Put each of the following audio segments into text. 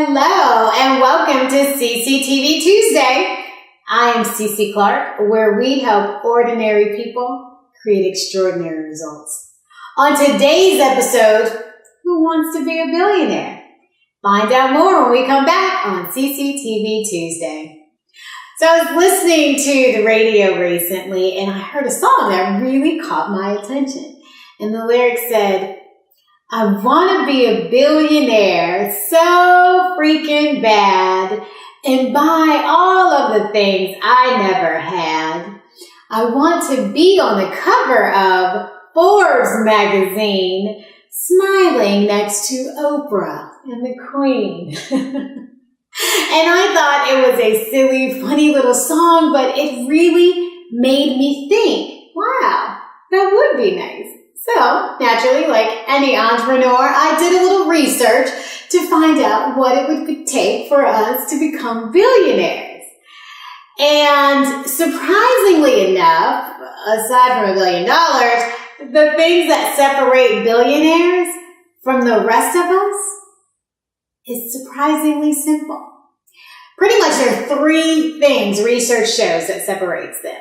Hello and welcome to CCTV Tuesday. I am Cece Clark, where we help ordinary people create extraordinary results. On today's episode, who wants to be a billionaire? Find out more when we come back on CCTV Tuesday. So I was listening to the radio recently and I heard a song that really caught my attention. And the lyrics said, I want to be a billionaire so freaking bad and buy all of the things I never had. I want to be on the cover of Forbes magazine, smiling next to Oprah and the Queen. And I thought it was a silly, funny little song, but it really made me think, wow, that would be nice. So, naturally, like any entrepreneur, I did a little research to find out what it would take for us to become billionaires. And surprisingly enough, aside from $1 billion, the things that separate billionaires from the rest of us is surprisingly simple. Pretty much there are three things research shows that separates them.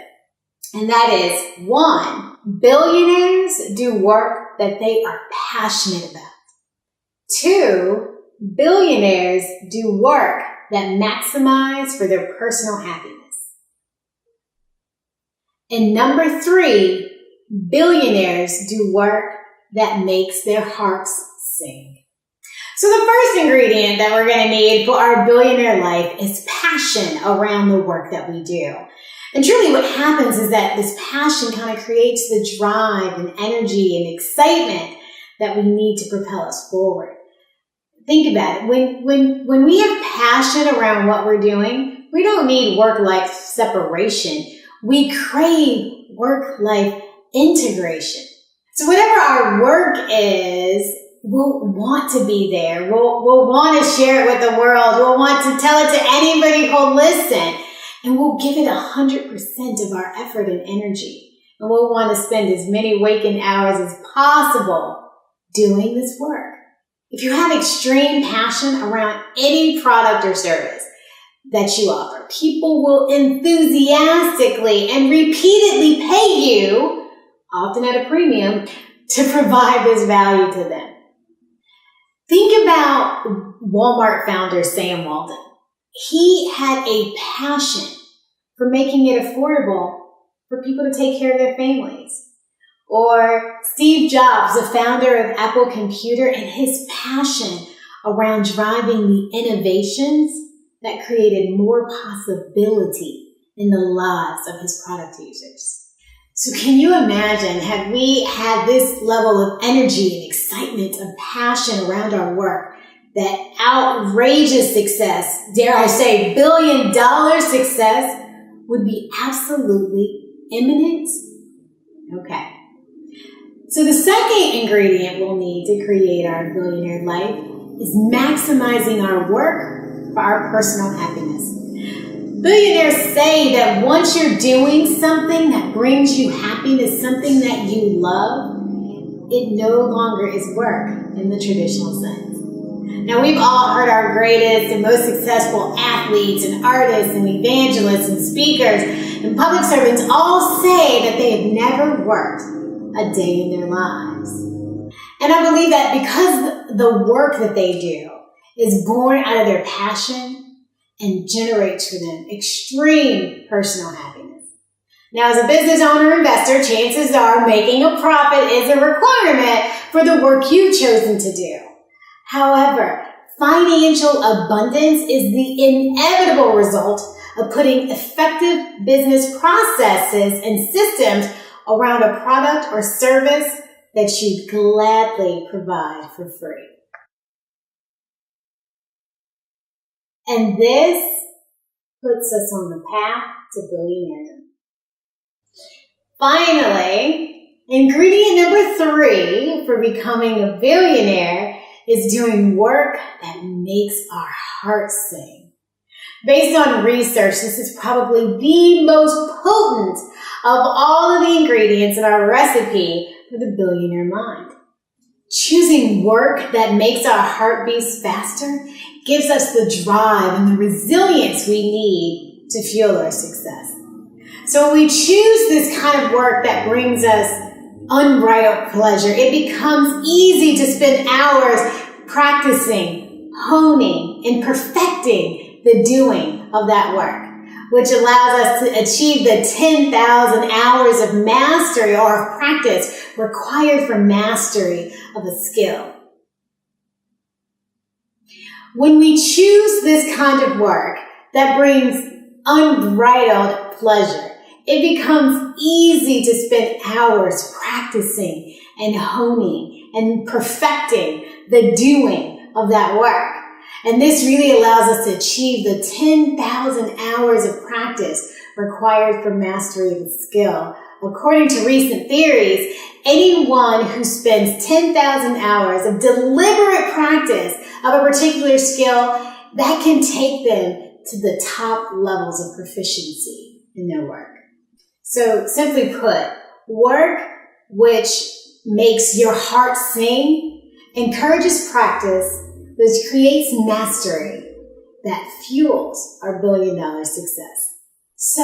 And that is, 1, billionaires do work that they are passionate about. 2, billionaires do work that maximize for their personal happiness. And number 3, billionaires do work that makes their hearts sing. So the first ingredient that we're going to need for our billionaire life is passion around the work that we do. And truly what happens is that this passion kind of creates the drive and energy and excitement that we need to propel us forward. Think about it. When we have passion around what we're doing, we don't need work-life separation. We crave work-life integration. So whatever our work is, we'll want to be there. We'll want to share it with the world. We'll want to tell it to anybody who'll listen. And we'll give it 100% of our effort and energy. And we'll want to spend as many waking hours as possible doing this work. If you have extreme passion around any product or service that you offer, people will enthusiastically and repeatedly pay you, often at a premium, to provide this value to them. Think about Walmart founder Sam Walton. He had a passion for making it affordable for people to take care of their families. Or Steve Jobs, the founder of Apple Computer, and his passion around driving the innovations that created more possibility in the lives of his product users. So can you imagine, had we had this level of energy and excitement and passion around our work, that outrageous success, dare I say $1 billion success, would be absolutely imminent? Okay. So the second ingredient we'll need to create our billionaire life is maximizing our work for our personal happiness. Billionaires say that once you're doing something that brings you happiness, something that you love, it no longer is work in the traditional sense. Now, we've all heard our greatest and most successful athletes and artists and evangelists and speakers and public servants all say that they have never worked a day in their lives. And I believe that because the work that they do is born out of their passion and generates for them extreme personal happiness. Now, as a business owner or investor, chances are making a profit is a requirement for the work you've chosen to do. However, financial abundance is the inevitable result of putting effective business processes and systems around a product or service that you'd gladly provide for free. And this puts us on the path to billionaire. Finally, ingredient number 3 for becoming a billionaire is doing work that makes our hearts sing. Based on research, this is probably the most potent of all of the ingredients in our recipe for the billionaire mind. Choosing work that makes our heartbeats faster gives us the drive and the resilience we need to fuel our success. So when we choose this kind of work that brings us unbridled pleasure, it becomes easy to spend hours practicing, honing, and perfecting the doing of that work, which allows us to achieve the 10,000 hours of mastery or of practice required for mastery of a skill. When we choose this kind of work that brings unbridled pleasure, it becomes easy to spend hours practicing and honing and perfecting the doing of that work. And this really allows us to achieve the 10,000 hours of practice required for mastery of a skill. According to recent theories, anyone who spends 10,000 hours of deliberate practice of a particular skill, that can take them to the top levels of proficiency in their work. So simply put, work which makes your heart sing encourages practice, which creates mastery that fuels our billion-dollar success. So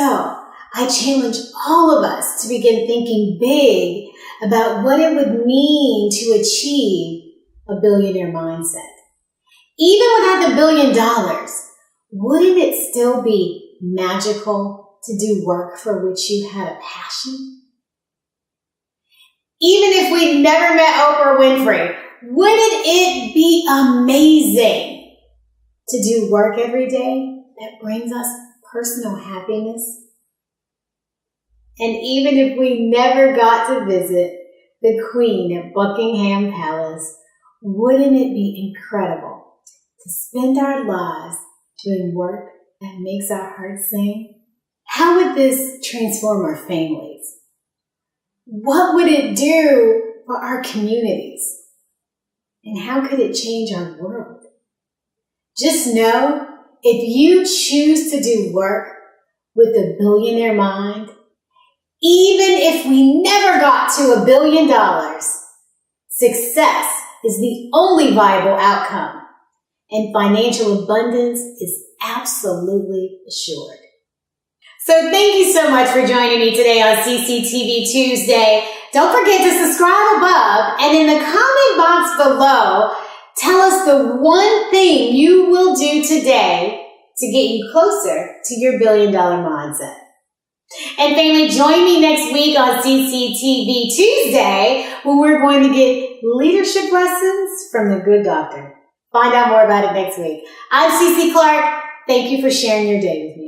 I challenge all of us to begin thinking big about what it would mean to achieve a billionaire mindset. Even without the $1 billion, wouldn't it still be magical to do work for which you had a passion? Even if we never met Oprah Winfrey, wouldn't it be amazing to do work every day that brings us personal happiness? And even if we never got to visit the Queen at Buckingham Palace, wouldn't it be incredible to spend our lives doing work that makes our hearts sing? How would this transform our families? What would it do for our communities? And how could it change our world? Just know, if you choose to do work with a billionaire mind, even if we never got to $1 billion, success is the only viable outcome, and financial abundance is absolutely assured. So thank you so much for joining me today on CCTV Tuesday. Don't forget to subscribe above, and in the comment box below, tell us the one thing you will do today to get you closer to your $1 billion mindset. And family, join me next week on CCTV Tuesday when we're going to get leadership lessons from the good doctor. Find out more about it next week. I'm CC Clark. Thank you for sharing your day with me.